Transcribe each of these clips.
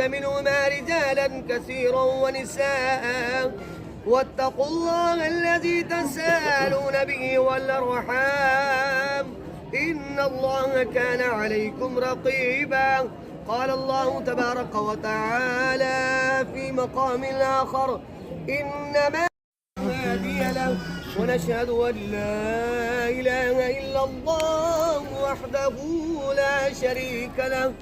منهما رجالا كثيرا ونساء واتقوا الله الذي تساءلون به والأرحام إن الله كان عليكم رقيبا. قال الله تبارك وتعالى في مقام آخر إنما هادي له ونشهد أن لا إله إلا الله وحده لا شريك له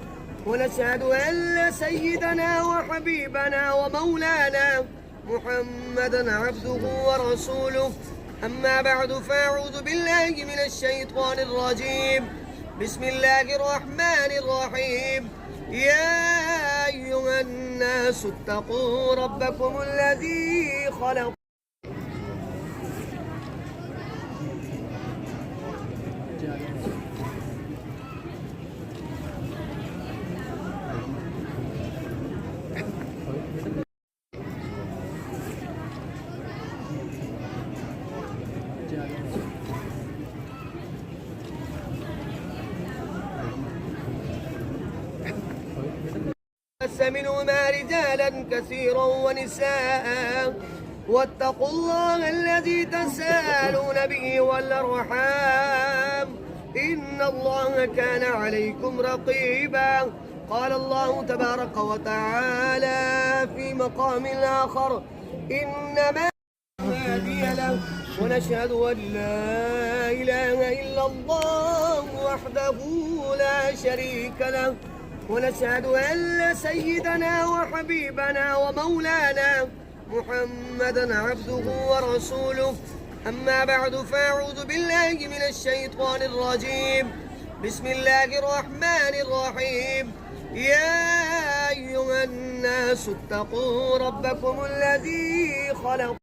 ونشهد أن سيدنا وحبيبنا ومولانا محمدا عبده ورسوله. أما بعد فأعوذ بالله من الشيطان الرجيم. بسم الله الرحمن الرحيم. يا أيها الناس اتقوا ربكم الذي خلق منهما رجالا كثيرا ونساء واتقوا الله الذي تساءلون به والأرحام إن الله كان عليكم رقيبا. قال الله تبارك وتعالى في مقام آخر إنما هادي له ونشهد أن لا إله إلا الله وحده لا شريك له ونشهد أن سيدنا وحبيبنا ومولانا محمدا عبده ورسوله. أما بعد فأعوذ بالله من الشيطان الرجيم. بسم الله الرحمن الرحيم. يا أيها الناس اتقوا ربكم الذي خلق